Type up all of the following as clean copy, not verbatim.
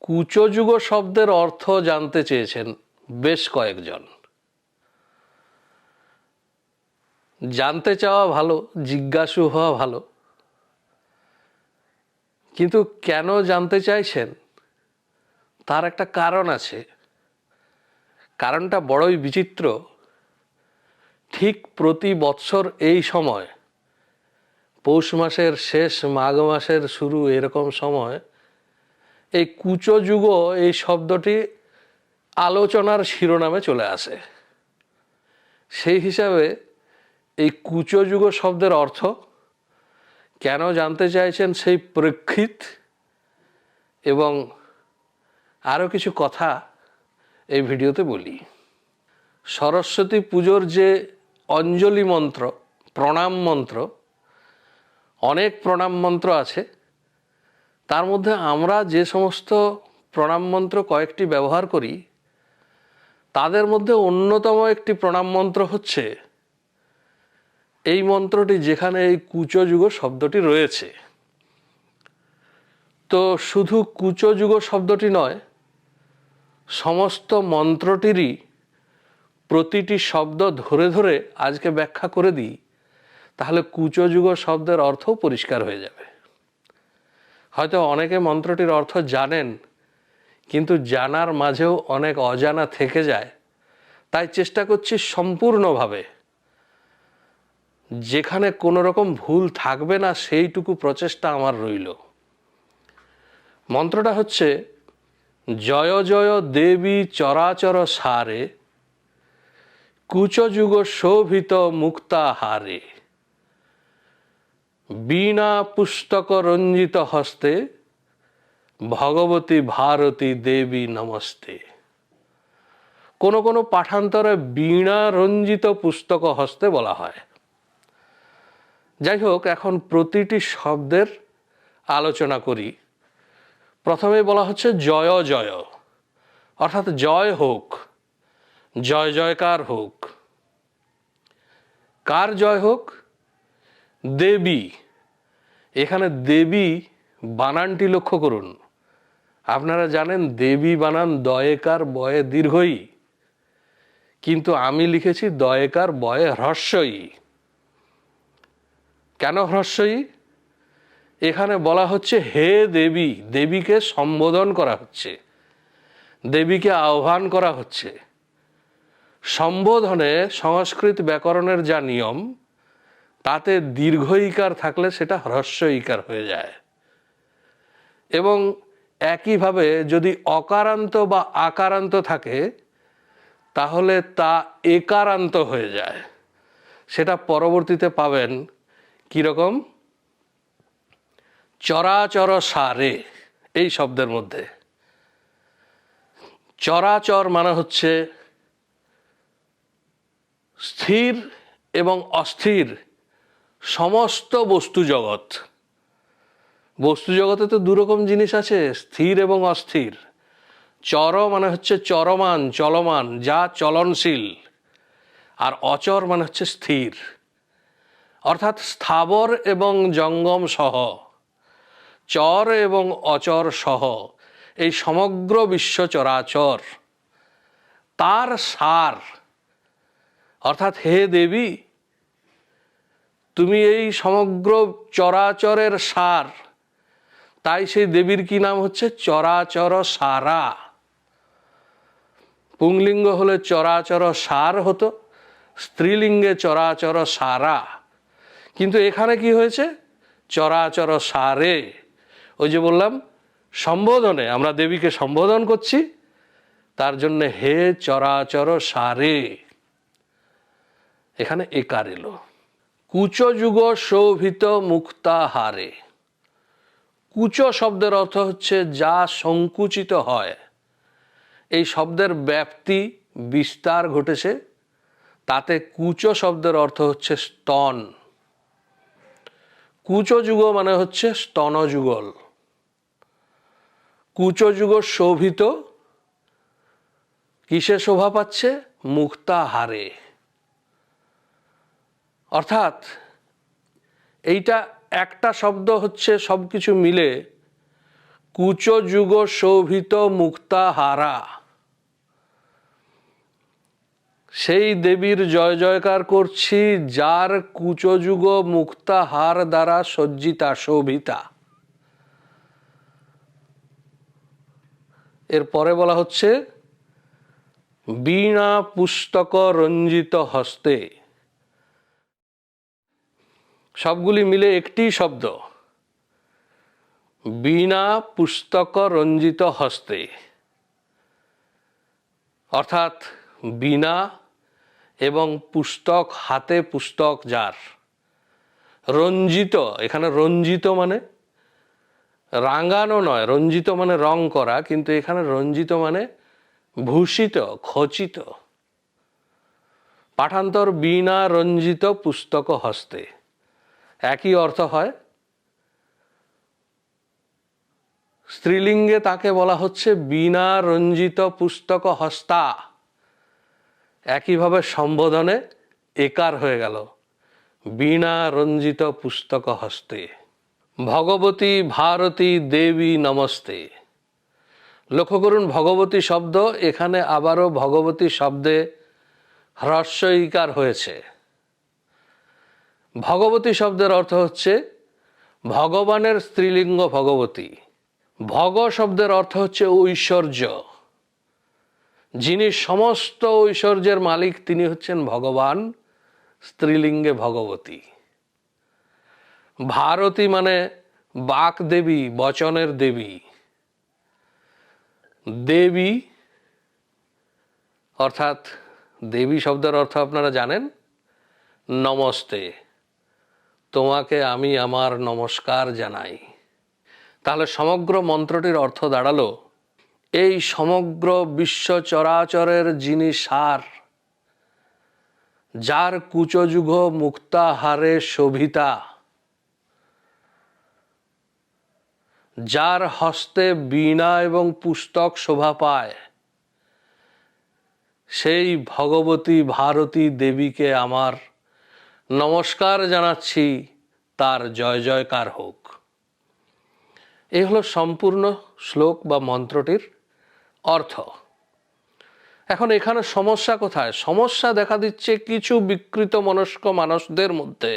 কুচযুগ শব্দের অর্থ জানতে চেয়েছেন বেশ কয়েকজন। জানতে চাওয়া ভালো, জিজ্ঞাসু হওয়া ভালো, কিন্তু কেন জানতে চাইছেন তার একটা কারণ আছে। কারণটা বড়ই বিচিত্র। ঠিক প্রতি বৎসর এই সময়, পৌষ মাসের শেষ, মাঘ মাসের শুরু, এরকম সময় এই কুচযুগ এই শব্দটি আলোচনার শিরোনামে চলে আসে। সেই হিসাবে এই কুচযুগ শব্দের অর্থ কেন জানতে চাইছেন সেই প্রেক্ষিত এবং আরও কিছু কথা এই ভিডিওতে বলি। সরস্বতী পুজোর যে অঞ্জলি মন্ত্র, প্রণাম মন্ত্র, অনেক প্রণাম মন্ত্র আছে। তার মধ্যে আমরা যে সমস্ত প্রণাম মন্ত্র কয়েকটি ব্যবহার করি, তাদের মধ্যে অন্যতম একটি প্রণাম মন্ত্র হচ্ছে এই মন্ত্রটি, যেখানে এই কুচযুগ শব্দটি রয়েছে। তো শুধু কুচযুগ শব্দটি নয়, সমস্ত মন্ত্রটিরই প্রতিটি শব্দ ধরে ধরে আজকে ব্যাখ্যা করে দিই, তাহলে কুচযুগ শব্দের অর্থও পরিষ্কার হয়ে যাবে। হয়তো অনেকে মন্ত্রটির অর্থ জানেন, কিন্তু জানার মাঝেও অনেক অজানা থেকে যায়। তাই চেষ্টা করছি সম্পূর্ণভাবে, যেখানে কোনো রকম ভুল থাকবে না সেইটুকু প্রচেষ্টা আমার রইল। মন্ত্রটা হচ্ছে, জয় জয় দেবী চরাচর সারে, কুচযুগ শোভিত মুক্তাহারে, বীণা পুস্তক রঞ্জিত হস্তে, ভগবতী ভারতী দেবী নমস্তে। কোন কোন পাঠান্তরে বীণা রঞ্জিত পুস্তক হস্তে বলা হয়। যাই হোক, এখন প্রতিটি শব্দের আলোচনা করি। প্রথমে বলা হচ্ছে জয় জয়, অর্থাৎ জয় হোক, জয় জয়কার হোক। কার জয় হোক? দেবী। এখানে দেবী বানানটি লক্ষ্য করুন। আপনারা জানেন দেবী বানান দয়েকার বয়ে দীর্ঘই, কিন্তু আমি লিখেছি দয়েকার বয়ে হ্রস্বই। কেন হ্রস্বই? এখানে বলা হচ্ছে হে দেবী, দেবীকে সম্বোধন করা হচ্ছে, দেবীকে আহ্বান করা হচ্ছে। সম্বোধনে সংস্কৃত ব্যাকরণের যা নিয়ম, তাতে দীর্ঘ ইকার থাকলে সেটা হ্রস্ব ইকার হয়ে যায়, এবং একইভাবে যদি অকারান্ত বা আকারান্ত থাকে তাহলে তা একারান্ত হয়ে যায়। সেটা পরবর্তীতে পাবেন কিরকম? চরাচর সারে, এই শব্দের মধ্যে। চরাচর মানে হচ্ছে স্থির এবং অস্থির সমস্ত বস্তু জগৎ। বস্তু জগতে তো দুরকম জিনিস আছে, স্থির এবং অস্থির। চর মানে হচ্ছে চরমান, চলমান, যা চলনশীল। আর অচর মানে হচ্ছে স্থির, অর্থাৎ স্থাবর এবং জঙ্গম সহ, চর এবং অচর সহ এই সমগ্র বিশ্ব চরাচর, তার সার। অর্থাৎ হে দেবী, তুমি এই সমগ্র চরাচরের সার। তাই সেই দেবীর কি নাম হচ্ছে? চরাচর সারা। পুংলিঙ্গ হলে চরাচর সার হতো, স্ত্রীলিঙ্গে চরাচর সারা। কিন্তু এখানে কি হয়েছে? চরাচর সারে। ওই যে বললাম, সম্বোধনে আমরা দেবীকে সম্বোধন করছি, তার জন্য হে চরাচর সারে, এখানে একার এলো। কুচযুগ শোভিত মুক্তাহারে। কুচ শব্দের অর্থ হচ্ছে যা সংকুচিত হয়। এই শব্দের ব্যাপ্তি বিস্তার ঘটেছে, তাতে কুচ শব্দের অর্থ হচ্ছে স্তন। কুচযুগ মানে হচ্ছে স্তনযুগল। কুচযুগ শোভিত, কিসে শোভা পাচ্ছে? মুক্তাহারে। অর্থাৎ এইটা একটা শব্দ হচ্ছে সবকিছু মিলে কুচযুগ শোভিত মুক্তাহারা, সেই দেবীর জয় জয়কার করছি যার কুচযুগ মুক্তাহার দ্বারা সজ্জিতা শোভিতা। এরপরে বলা হচ্ছে বীণা পুস্তক রঞ্জিত হস্তে, সবগুলি মিলে একটি শব্দ, বীণা পুস্তক রঞ্জিত হস্তে, অর্থাৎ বীণা এবং পুস্তক, হাতে পুস্তক যার, রঞ্জিত, এখানে রঞ্জিত মানে রাঙানো নয়, রঞ্জিত মানে রং করা, কিন্তু এখানে রঞ্জিত মানে ভূষিত, খচিত। পাঠান্তর বীণা রঞ্জিত পুস্তক হস্তে, একই অর্থ হয়। স্ত্রীলিঙ্গে তাকে বলা হচ্ছে বীণা রঞ্জিত পুস্তক হস্তা, একইভাবে সম্বোধনে একার হয়ে গেল, বীণা রঞ্জিত পুস্তক হস্তে। ভগবতী ভারতী দেবী নমস্তে, লক্ষ্য করুন ভগবতী শব্দ, এখানে আবারও ভগবতী শব্দে হ্রস্ব ইকার হয়েছে। ভগবতী শব্দের অর্থ হচ্ছে ভগবানের স্ত্রীলিঙ্গ ভগবতী। ভগ শব্দের অর্থ হচ্ছে ঐশ্বর্য, যিনি সমস্ত ঐশ্বর্যের মালিক তিনি হচ্ছেন ভগবান, স্ত্রীলিঙ্গে ভগবতী। ভারতী মানে বাক দেবী, বচনের দেবী। দেবী অর্থাৎ দেবী শব্দের অর্থ আপনারা জানেন, নমস্তে, তোমাকে আমি আমার নমস্কার জানাই। তাহলে সমগ্র মন্ত্রটির অর্থ দাঁড়ালো, এই সমগ্র বিশ্ব চরাচরের যিনি সার, যার কুচযুগ মুক্তাহারে শোভিতা, যার হস্তে বীণা এবং পুস্তক শোভা পায়, সেই ভগবতী ভারতী দেবীকে আমার নমস্কার জানাচ্ছি, তার জয় জয়কার হোক। এই হলো সম্পূর্ণ শ্লোক বা মন্ত্রটির অর্থ। এখন এখানে সমস্যা কোথায়? সমস্যা দেখা দিচ্ছে কিছু বিকৃত মনস্ক মানুষদের মধ্যে,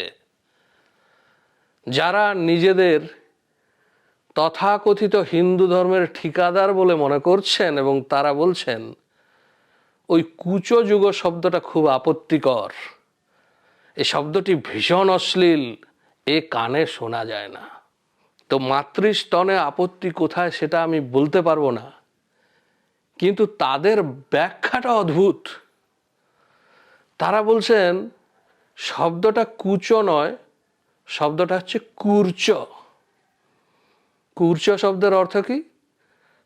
যারা নিজেদের তথাকথিত হিন্দু ধর্মের ঠিকাদার বলে মনে করছেন এবং তারা বলছেন ওই কুচযুগ শব্দটা খুব আপত্তিকর, এই শব্দটি ভীষণ অশ্লীল, এ কানে শোনা যায় না। তো মাতৃস্তনে আপত্তি কোথায় সেটা আমি বলতে পারবো না, কিন্তু তাদের ব্যাখ্যাটা অদ্ভুত। তারা বলছেন শব্দটা কুচ নয়, শব্দটা হচ্ছে কূর্চ। কূর্চ শব্দের অর্থ কি?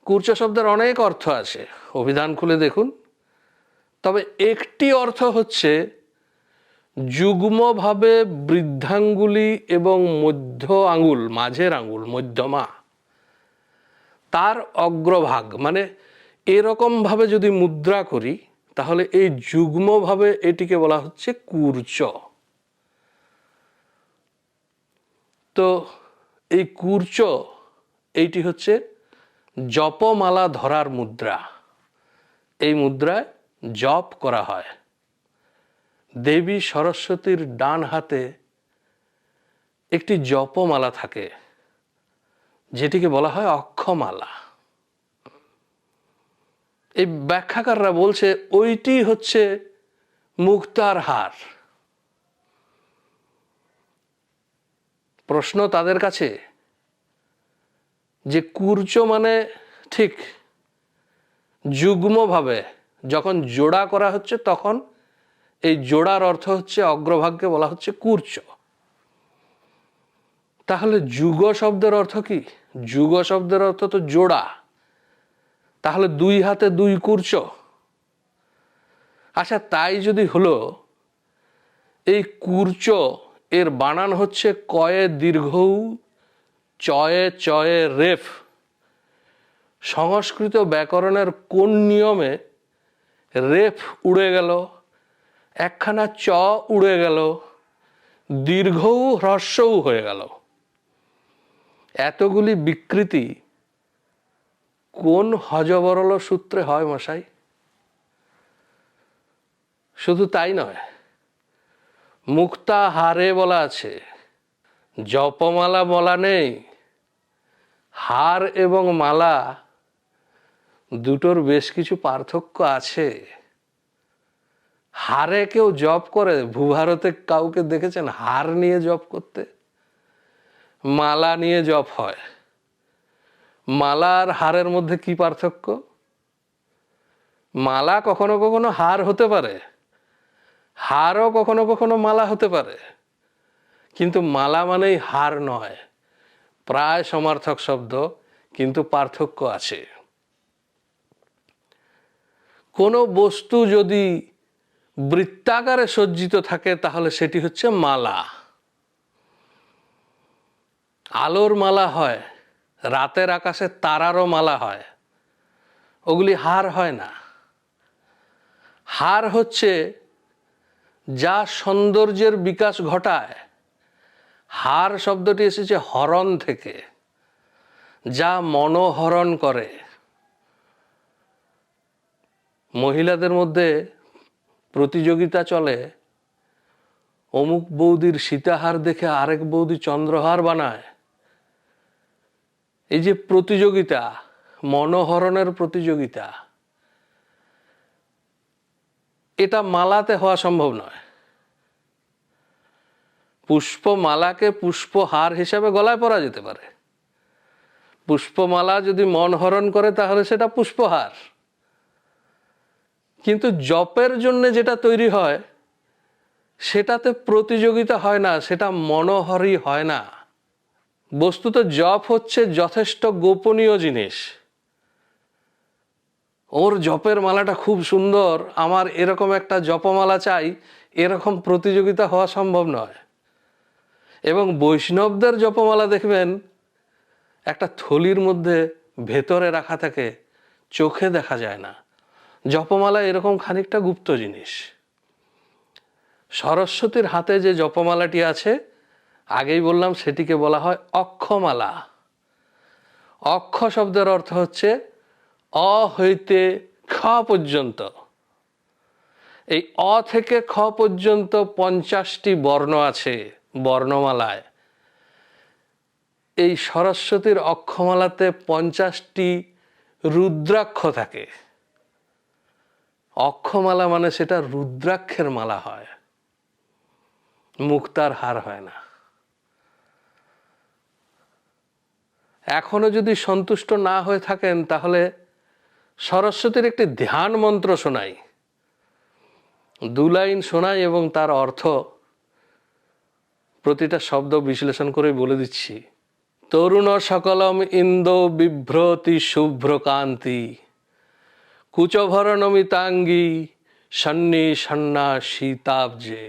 কূর্চ শব্দের অনেক অর্থ আছে, অভিধান খুলে দেখুন। তবে একটি অর্থ হচ্ছে যুগ্মভাবে বৃদ্ধাঙ্গুলি এবং মধ্য আঙ্গুল, মাঝের আঙ্গুল, মধ্যমা, তার অগ্রভাগ, মানে এরকম ভাবে যদি মুদ্রা করি তাহলে এই যুগ্মভাবে এটিকে বলা হচ্ছে কূর্চ। তো এই কূর্চ, এইটি হচ্ছে জপমালা ধরার মুদ্রা। এই মুদ্রায় জপ করা হয়। দেবী সরস্বতীর ডান হাতে একটি জপমালা থাকে, যেটিকে বলা হয় অক্ষমালা। এই ব্যাখ্যাকাররা বলছে ওইটি হচ্ছে মুক্তার হার। প্রশ্ন তাদের কাছে যে কূর্চ মানে ঠিক যুগ্মভাবে যখন জোড়া করা হচ্ছে তখন এই জোড়ার অর্থ হচ্ছে অগ্রভাগকে বলা হচ্ছে কূর্চ। তাহলে যুগ শব্দের অর্থ কি? যুগ শব্দের অর্থ তো জোড়া, তাহলে দুই হাতে দুই কূর্চ। আচ্ছা, তাই যদি হলো, এই কূর্চ এর বানান হচ্ছে কয়ে দীর্ঘ চয়ে চয়ে রেফ। সংস্কৃত ব্যাকরণের কোন নিয়মে রেফ উড়ে গেল, একখানা চ উড়ে গেল, দীর্ঘও হ্রস্বও হয়ে গেল। এতগুলি বিকৃতি কোন হযবরল সূত্রে হয় মশাই? শুধু তাই নয়, মুক্তাহারে বলা আছে, জপমালা বলা নেই। হার এবং মালা দুটোর বেশ কিছু পার্থক্য আছে। হারে কেউ জপ করে? ভূভারতে কাউকে দেখেছেন হার নিয়ে জপ করতে? মালা নিয়ে জপ হয়। মালা আর হারের মধ্যে কি পার্থক্য? মালা কখনো কখনো হার হতে পারে, হারও কখনো কখনো মালা হতে পারে, কিন্তু মালা মানেই হার নয়। প্রায় সমার্থক শব্দ, কিন্তু পার্থক্য আছে। কোনো বস্তু যদি বৃত্তাকারে সজ্জিত থাকে তাহলে সেটি হচ্ছে মালা। আলোর মালা হয়, রাতের আকাশে তারারও মালা হয়, ওগুলি হার হয় না। হার হচ্ছে যা সৌন্দর্যের বিকাশ ঘটায়। হার শব্দটি এসেছে হরণ থেকে, যা মনোহরণ করে। মহিলাদের মধ্যে প্রতিযোগিতা চলে, অমুক বৌদির সীতাহার দেখে আরেক বৌদি চন্দ্রহার বানায়। এই যে প্রতিযোগিতা, মনোহরণের প্রতিযোগিতা, এটা মালাতে হওয়া সম্ভব নয়। পুষ্পমালাকে পুষ্পহার হিসাবে গলায় পরা যেতে পারে। পুষ্পমালা যদি মন হরণ করে তাহলে সেটা পুষ্পহার। কিন্তু জপের জন্য যেটা তৈরি হয় সেটাতে প্রতিযোগিতা হয় না, সেটা মনোহরই হয় না। বস্তুত জপ হচ্ছে যথেষ্ট গোপনীয় জিনিস। ওর জপের মালাটা খুব সুন্দর, আমার এরকম একটা জপমালা চাই, এরকম প্রতিযোগিতা হওয়া সম্ভব নয়। এবং বৈষ্ণবদের জপমালা দেখবেন একটা থলির মধ্যে ভেতরে রাখা থাকে, চোখে দেখা যায় না। জপমালা এরকম খানিকটা গুপ্ত জিনিস। সরস্বতীর হাতে যে জপমালাটি আছে, আগেই বললাম, সেটিকে বলা হয় অক্ষমালা। অক্ষ শব্দের অর্থ হচ্ছে অ হইতে খ পর্যন্ত। এই অ থেকে খ পর্যন্ত 50টি বর্ণ আছে বর্ণমালায়। এই সরস্বতীর অক্ষমালাতে 50টি রুদ্রাক্ষ থাকে। অক্ষমালা মানে সেটা রুদ্রাক্ষের মালা হয়, মুক্তার হার হয় না। এখনো যদি সন্তুষ্ট না হয়ে থাকেন তাহলে সরস্বতীর একটি ধ্যান মন্ত্র শোনাই, 2 লাইন শোনাই এবং তার অর্থ প্রতিটা শব্দ বিশ্লেষণ করে বলে দিচ্ছি। তরুণ সকলম ইন্দো বিভ্রতি শুভ্র কান্তি, কুচভর নমিতাঙ্গী সন্নি সন্না শীতাব্জে।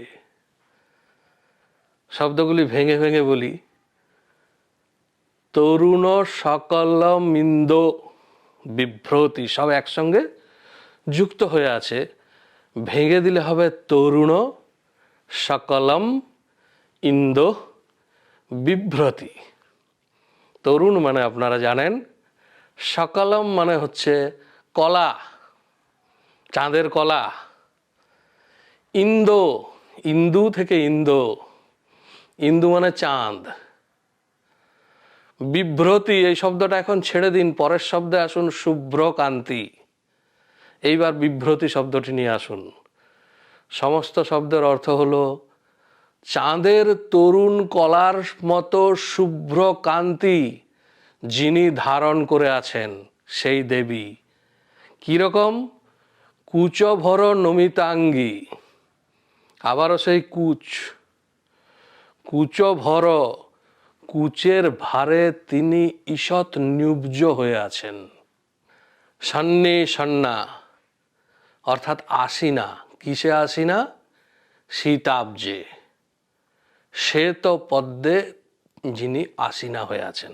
শব্দগুলি ভেঙে ভেঙে বলি। তরুণ সকলম ইন্দো বিভ্রতি, সব একসঙ্গে যুক্ত হয়ে আছে, ভেঙে দিলে হবে তরুণ সকলম ইন্দো বিভ্রতি। তরুণ মানে আপনারা জানেন, সকলম মানে হচ্ছে কলা, চাঁদের কলা। ইন্দো, ইন্দু থেকে ইন্দো, ইন্দু মানে চাঁদ। বিভ্রতি এই শব্দটা এখন ছেড়ে দিন, পরের শব্দে আসুন, শুভ্র কান্তি। এইবার বিভ্রতি শব্দটি নিয়ে আসুন। সমস্ত শব্দের অর্থ হলো চাঁদের তরুণ কলার মতো শুভ্র কান্তি যিনি ধারণ করে আছেন, সেই দেবী। কিরকম? কুচভর নমিতাঙ্গী, আবারও সেই কুচ, কুচভর, কুচের ভারে তিনি ঈষৎ নিউব্জ হয়ে আছেন। সন্নি সন্না অর্থাৎ আসিনা। কিসে আসিনা? শীতাব্জে, শ্বেত পদ্মে যিনি আসিনা হয়ে আছেন।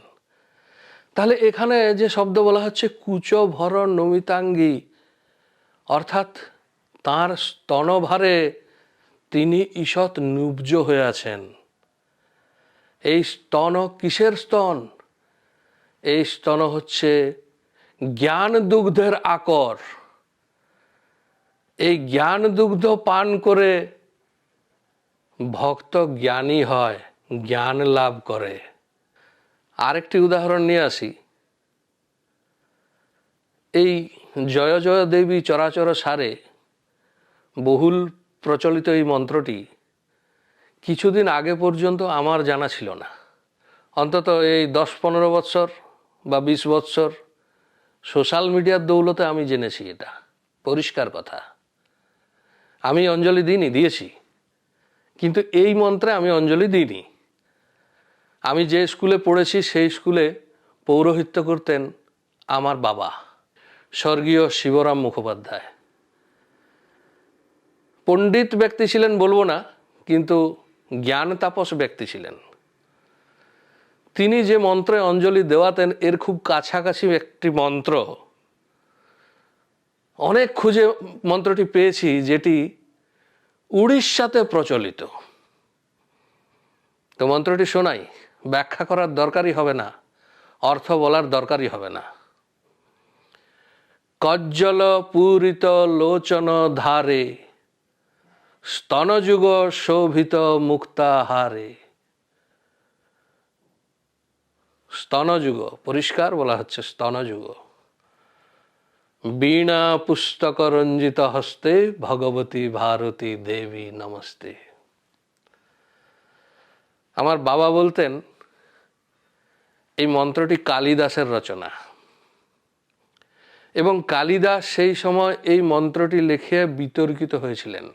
তাহলে এখানে যে শব্দ বলা হচ্ছে কুচভর নমিতাঙ্গী, অর্থাৎ তাঁর স্তনভারে তিনি ঈষৎ নিউব্জ হয়ে আছেন। এই স্তন কিসের স্তন? এই স্তন হচ্ছে জ্ঞান দুগ্ধের আকর। এই জ্ঞান দুগ্ধ পান করে ভক্ত জ্ঞানী হয়, জ্ঞান লাভ করে। আরেকটি উদাহরণ নিয়ে আসি। এই জয় জয় দেবী চরাচর সারে বহুল প্রচলিত এই মন্ত্রটি কিছুদিন আগে পর্যন্ত আমার জানা ছিল না। অন্তত এই 10-15 বৎসর বা 20 বৎসর সোশ্যাল মিডিয়ার দৌলতে আমি জেনেছি। এটা পরিষ্কার কথা। আমি অঞ্জলি দিয়েছি, কিন্তু এই মন্ত্রে আমি অঞ্জলি দিইনি। আমি যে স্কুলে পড়েছি সেই স্কুলে পৌরোহিত্য করতেন আমার বাবা, স্বর্গীয় শিবরাম মুখোপাধ্যায়। পণ্ডিত ব্যক্তি ছিলেন বলবো না, কিন্তু জ্ঞান তাপস ব্যক্তি ছিলেন। তিনি যে মন্ত্রে অঞ্জলি দেওয়াতেন এর খুব কাছাকাছি একটি মন্ত্র অনেক খুঁজে মন্ত্রটি পেয়েছি, যেটি উড়িষ্যাতে প্রচলিত। তো মন্ত্রটি শোনাই, ব্যাখ্যা করার দরকারই হবে না, অর্থ বলার দরকারই হবে না। কজ্জল পূরিত লোচন ধারে, স্তনযুগ শোভিত মুক্তাহারে। স্তনযুগ পরিষ্কার বলা হচ্ছে, স্তনযুগ। বীণা পুস্তক রঞ্জিত হস্তে, ভগবতী ভারতী দেবী নমস্তে। আমার বাবা বলতেন এই মন্ত্রটি কালিদাসের রচনা, এবং কালিদাস সেই সময় এই মন্ত্রটি লিখে বিতর্কিত হয়েছিলেন।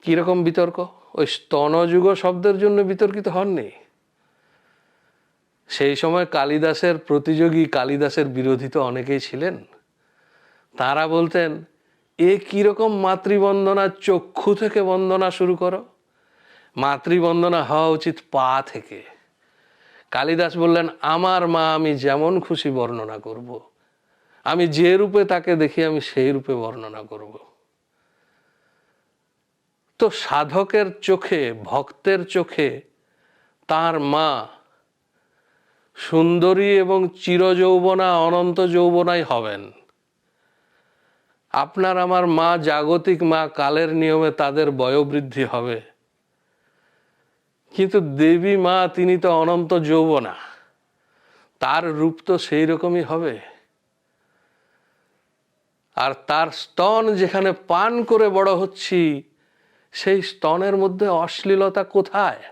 কিরকম বিতর্ক? ওই স্তনযুগ শব্দের জন্য বিতর্কিত হননি। সেই সময় কালিদাসের প্রতিযোগী, কালিদাসের বিরোধী তো অনেকেই ছিলেন। তারা বলতেন এ কিরকম মাতৃবন্দনা, চক্ষু থেকে বন্দনা শুরু করো, মাতৃবন্দনা হওয়া উচিত পা থেকে। কালিদাস বললেন আমার মা আমি যেমন খুশি বর্ণনা করব, আমি যে রূপে তাকে দেখি আমি সেই রূপে বর্ণনা করব। তো সাধকের চোখে, ভক্তের চোখে তার মা সুন্দরী এবং চিরযৌবনা, অনন্ত যৌবনাই হবেন। আপনার আমার মা জাগতিক মা, কালের নিয়মে তাদের বয়োবৃদ্ধি হবে, কিন্তু দেবী মা তিনি তো অনন্ত যৌবনা, তার রূপ তো সেই রকমই হবে। আর তার স্তন যেখানে পান করে বড় হচ্ছি, সেই স্তনের মধ্যে অশ্লীলতা কোথায়?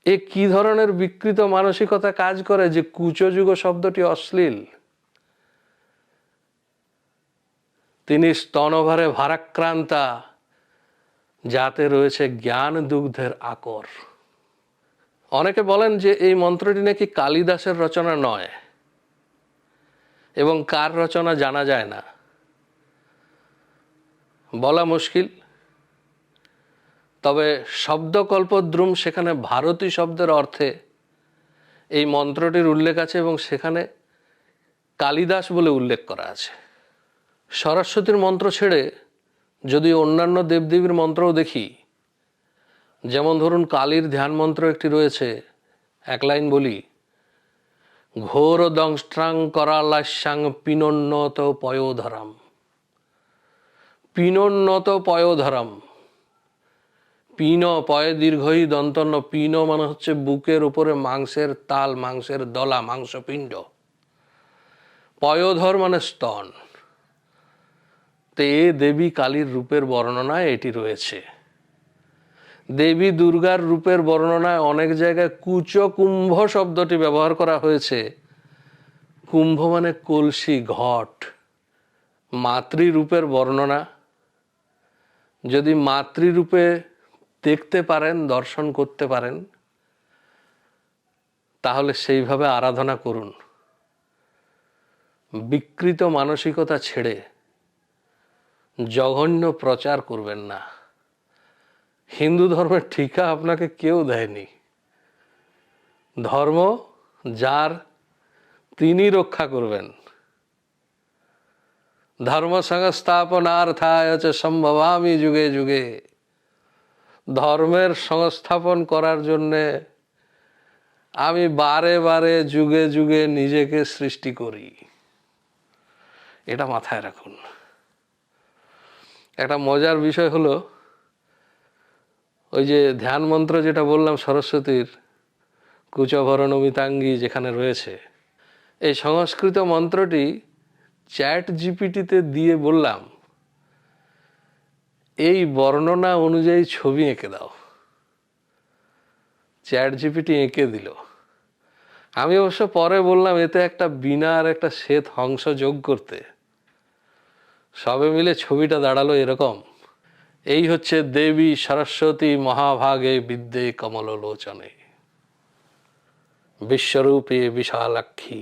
এ কি ধরনের বিকৃত মানসিকতা কাজ করে যে কুচযুগ শব্দটি অশ্লীল? তিনি স্তনভারে ভারাক্রান্তা, যাতে রয়েছে জ্ঞান দুগ্ধের আকর। অনেকে বলেন যে এই মন্ত্রটি নাকি কালিদাসের রচনা নয়, এবং কার রচনা জানা যায় না। বলা মুশকিল। তবে শব্দকল্পদ্রুম, সেখানে ভারতী শব্দের অর্থে এই মন্ত্রটির উল্লেখ আছে, এবং সেখানে কালিদাস বলে উল্লেখ করা আছে। সরস্বতীর মন্ত্র ছেড়ে যদি অন্যান্য দেবদেবীর মন্ত্রও দেখি, যেমন ধরুন কালীর ধ্যান মন্ত্র একটি রয়েছে, এক লাইন বলি, ঘোর দংষ্ট্রাং করালাস্যাং পিনোন্নত পয়োধরম। পিনোন্নত পয়োধরম, পিন পয়ে দীর্ঘই দন্তন্য, পিন মানে হচ্ছে বুকের উপরে মাংসের তাল, মাংসের দলা, মাংসপিণ্ড। পয়োধর মানে স্তন। তো এ দেবী কালীর রূপের বর্ণনায় এটি রয়েছে। দেবী দুর্গার রূপের বর্ণনায় অনেক জায়গায় কুচকুম্ভ শব্দটি ব্যবহার করা হয়েছে। কুম্ভ মানে কলসি, ঘট। মাতৃরূপের বর্ণনা, যদি মাতৃরূপে দেখতে পারেন, দর্শন করতে পারেন, তাহলে সেইভাবে আরাধনা করুন। বিকৃত মানসিকতা ছেড়ে জঘন্য প্রচার করবেন না। হিন্দু ধর্মের ঠিকা আপনাকে কেউ দেয়নি। ধর্ম যার, তিনি রক্ষা করবেন। ধর্ম সংস্থাপনার্থায় চ সম্ভবামি যুগে যুগে। ধর্মের সংস্থাপন করার জন্যে আমি বারে বারে যুগে যুগে নিজেকে সৃষ্টি করি। এটা মাথায় রাখুন। একটা মজার বিষয় হলো, ওই যে ধ্যান মন্ত্র যেটা বললাম সরস্বতীর, কুচভরণমিতাঙ্গী যেখানে রয়েছে, এই সংস্কৃত মন্ত্রটি চ্যাট জিপিটিতে দিয়ে বললাম এই বর্ণনা অনুযায়ী ছবি এঁকে দাও। চ্যাট জিপিটি এঁকে দিল। আমি অবশ্য পরে বললাম এতে একটা বীণা আর একটা শ্বেত হংস যোগ করতে, সবে মিলে ছবিটা দাঁড়ালো এরকম। এই হচ্ছে দেবী সরস্বতী মহাভাগে বিদ্যে কমললোচনে, বিশ্বরূপে বিশালাক্ষী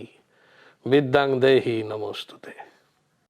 বিদ্যাং দেহি নমস্তুতে।